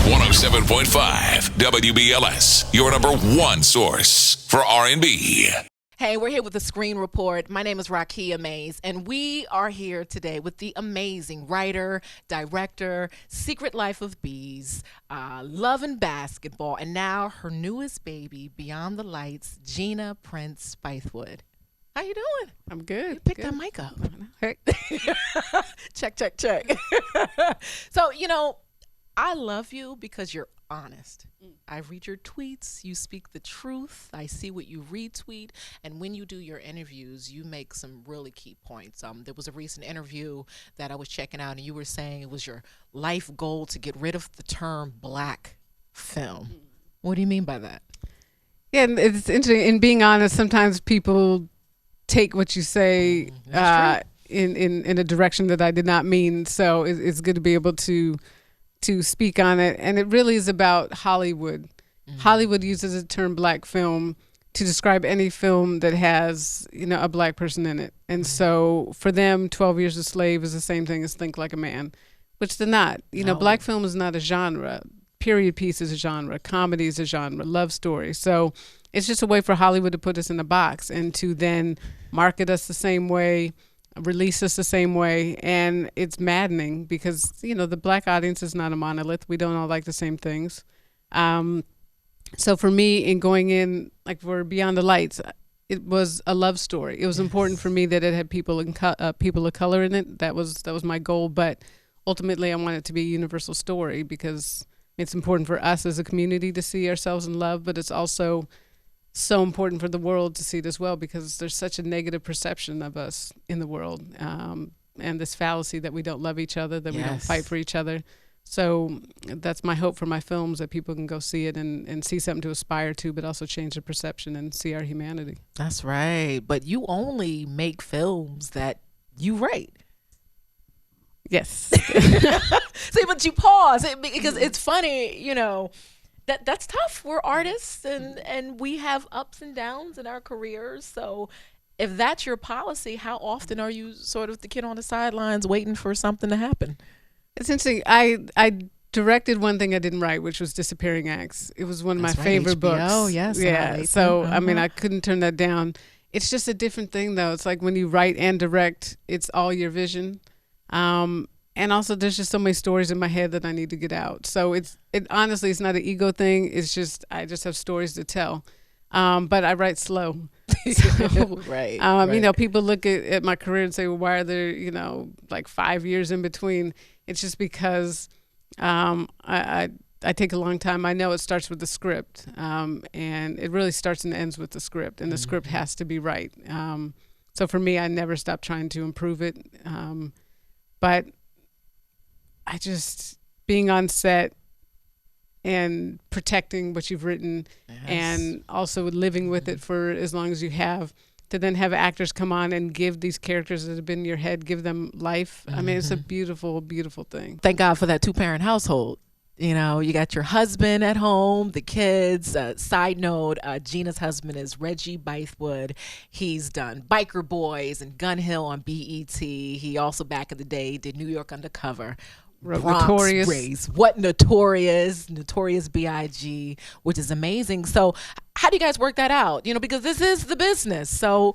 107.5 WBLS, your number one source for R&B. Hey, we're here with the Screen Report. My name is Rakia Mays, and we are here today with the amazing writer, director, Secret Life of Bees, Love and Basketball, and now her newest baby, Beyond the Lights, Gina Prince-Bythewood. How you doing? I'm good. You picked good. that mic up. Hey. Check. So, I love you because you're honest. I read your tweets. You speak the truth. I see what you retweet. And when you do your interviews, you make some really key points. There was a recent interview that I was checking out, and you were saying it was your life goal to get rid of the term black film. What do you mean by that? Yeah, and it's interesting. In being honest, sometimes people take what you say in a direction that I did not mean. So it's good to be able to speak on it. And it really is about Hollywood. Hollywood uses the term black film to describe any film that has, a black person in it. And so for them, 12 Years a Slave is the same thing as Think Like a Man, which they're not. No. Black film is not a genre. Period piece is a genre. Comedy is a genre. Love story. So it's just a way for Hollywood to put us in a box and to then market us the same way, release us the same way. And it's maddening because, the black audience is not a monolith. We don't all like the same things. So for me, in going in, like for Beyond the Lights, it was a love story. It was important for me that it had people of color in it. That was my goal. But ultimately, I want it to be a universal story because it's important for us as a community to see ourselves in love, but it's also so important for the world to see it as well because there's such a negative perception of us in the world, and this fallacy that we don't love each other, that we don't fight for each other. So that's my hope for my films, that people can go see it and see something to aspire to, but also change their perception and see our humanity. That's right. But you only make films that you write. Yes. See, but you pause because it's funny, that's tough. We're artists and we have ups and downs in our careers. So if that's your policy, how often are you sort of the kid on the sidelines waiting for something to happen? It's interesting. I directed one thing I didn't write, which was Disappearing Acts. It was one of my favorite books. Oh, yes. Yeah. So, I couldn't turn that down. It's just a different thing, though. It's like when you write and direct, it's all your vision. And also there's just so many stories in my head that I need to get out. So it honestly, it's not an ego thing. It's just, I just have stories to tell. But I write slow. So, right. People look at my career and say, well, why are there, like 5 years in between? It's just because I take a long time. I know it starts with the script, and it really starts and ends with the script, and the script has to be right. So for me, I never stop trying to improve it. But I just, being on set and protecting what you've written and also living with it for as long as you have, to then have actors come on and give these characters that have been in your head, give them life. I mean, it's a beautiful, beautiful thing. Thank God for that 2-parent household. You got your husband at home, the kids. Side note, Gina's husband is Reggie Bythewood. He's done Biker Boys and Gun Hill on BET. He also, back in the day, did New York Undercover. Notorious. Race. What Notorious B.I.G., which is amazing. So how do you guys work that out? Because this is the business. So,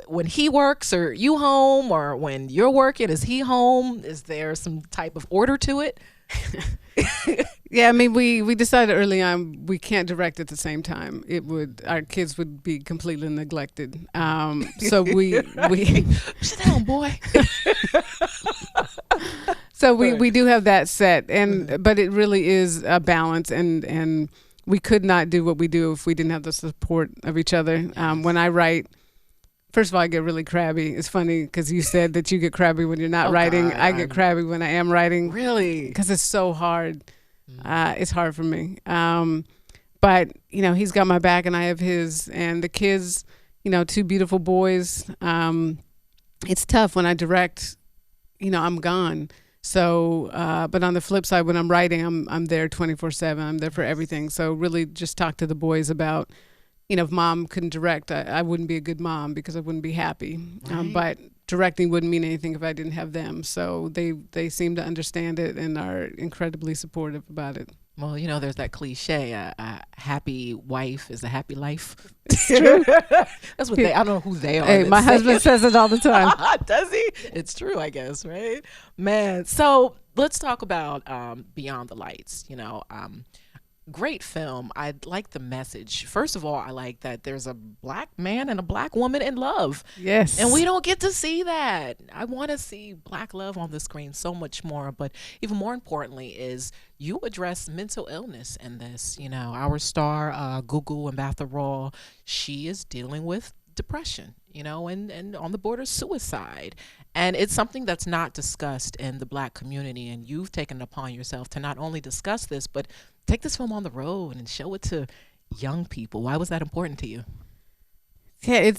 when he works, are you home? Or when you're working, is he home? Is there some type of order to it? Yeah, I mean, we decided early on we can't direct at the same time. Our kids would be completely neglected. So we sit down, boy. So we do have that set, but it really is a balance, and we could not do what we do if we didn't have the support of each other. When I write, first of all, I get really crabby. It's funny because you said that you get crabby when you're not writing. God, I get crabby when I am writing. Really? Because it's so hard. It's hard for me. But, he's got my back and I have his. And the kids, 2 beautiful boys. It's tough when I direct, I'm gone. So, but on the flip side, when I'm writing, I'm there 24/7. I'm there for everything. So really just talk to the boys about, if mom couldn't direct, I wouldn't be a good mom because I wouldn't be happy. Right. But directing wouldn't mean anything if I didn't have them. So they seem to understand it and are incredibly supportive about it. Well, you know, there's that cliche, a happy wife is a happy life. It's true. That's what I don't know who they are. Hey, my husband says it all the time. Does he? It's true, I guess, right? Man, so let's talk about Beyond the Lights. You know, great film. I like the message. First of all, I like that there's a black man and a black woman in love. Yes. And we don't get to see that. I want to see black love on the screen so much more. But even more importantly is you address mental illness in this. You know, our star, Gugu Mbatha-Raw, she is dealing with depression, you know, and on the border suicide. And it's something that's not discussed in the black community. And you've taken it upon yourself to not only discuss this, but take this film on the road and show it to young people. Why was that important to you? Yeah,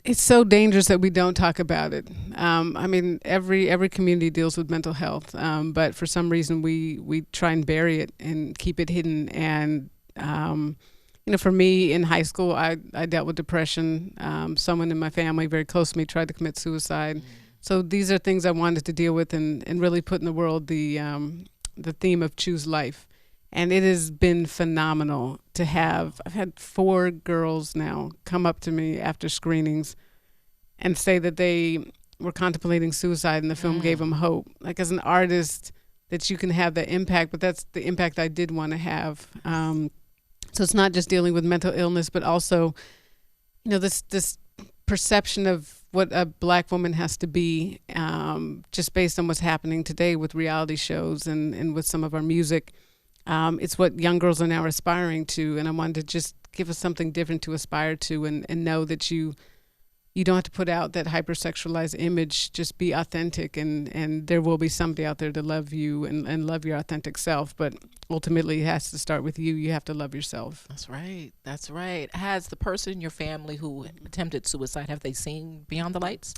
it's so dangerous that we don't talk about it. I mean, every community deals with mental health, but for some reason we try and bury it and keep it hidden. And you know, for me in high school, I dealt with depression. Someone in my family very close to me tried to commit suicide. Mm-hmm. So these are things I wanted to deal with and really put in the world the theme of choose life. And it has been phenomenal to have. I've had 4 girls now come up to me after screenings and say that they were contemplating suicide and the film gave them hope. Like, as an artist, that you can have that impact, but that's the impact I did want to have. So it's not just dealing with mental illness, but also, you know, this perception of what a black woman has to be, just based on what's happening today with reality shows and with some of our music. It's what young girls are now aspiring to, and I wanted to just give us something different to aspire to, and know that you don't have to put out that hypersexualized image. Just be authentic, and there will be somebody out there to love you and love your authentic self. But ultimately, it has to start with you. You have to love yourself. That's right. That's right. Has the person in your family who attempted suicide, have they seen Beyond the Lights?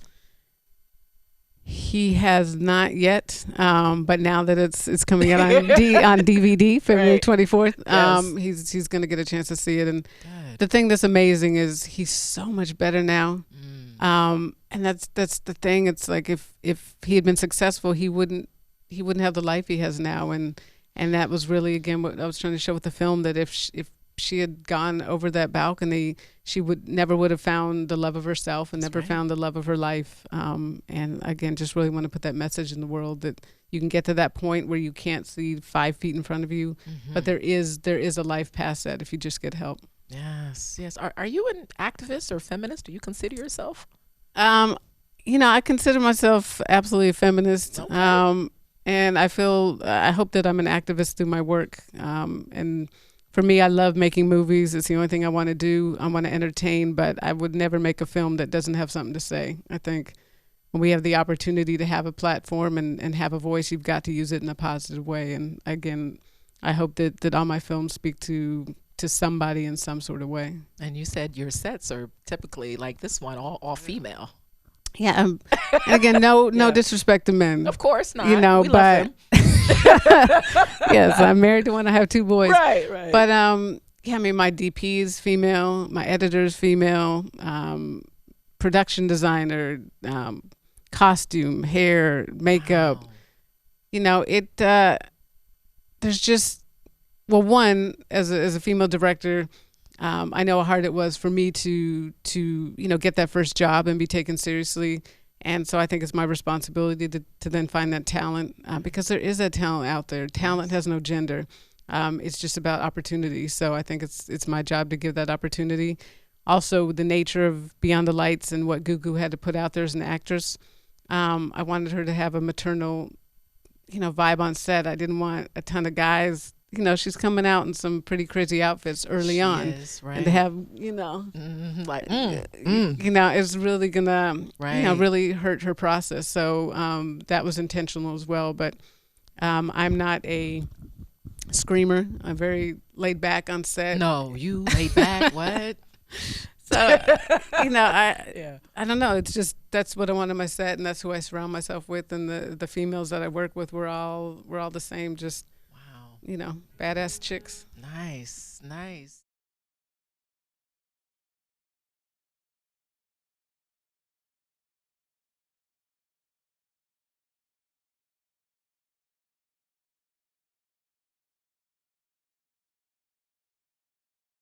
He has not yet, but now that it's coming out on DVD, February 24th, yes. He's going to get a chance to see it. And good. The thing that's amazing is he's so much better now. And that's the thing. It's like if he had been successful, he wouldn't have the life he has now. And that was really, again, what I was trying to show with the film, that if she had gone over that balcony, she never would have found the love of herself and never found the love of her life. And again, just really want to put that message in the world that you can get to that point where you can't see 5 feet in front of you, but there is a life past that if you just get help. Yes. Are you an activist or feminist? Do you consider yourself? You know, I consider myself absolutely a feminist. Okay. And I hope that I'm an activist through my work. And for me, I love making movies. It's the only thing I want to do. I want to entertain, but I would never make a film that doesn't have something to say. I think when we have the opportunity to have a platform and have a voice, you've got to use it in a positive way. And again, I hope that all my films speak to somebody in some sort of way. And you said your sets are typically like this one, all female. Yeah. And again, no disrespect to men. Of course not. You know, we but love them. Yes, I'm married to one. I have 2 boys. Right. But yeah, I mean, my DP is female, my editor is female, production designer, costume, hair, makeup. Wow. You know, there's just, well, one, as a female director, I know how hard it was for me to get that first job and be taken seriously. And so I think it's my responsibility to then find that talent, because there is that talent out there. Talent has no gender. It's just about opportunity. So I think it's my job to give that opportunity. Also, the nature of Beyond the Lights and what Gugu had to put out there as an actress, I wanted her to have a maternal, vibe on set. I didn't want a ton of guys. She's coming out in some pretty crazy outfits early on. Is, right. And to have, it's really gonna, really hurt her process. So that was intentional as well. But I'm not a screamer. I'm very laid back on set. No, you laid back. What? So, I don't know. It's just, that's what I want on my set, and that's who I surround myself with. And the females that I work with, we're all the same. Just, badass chicks. Nice.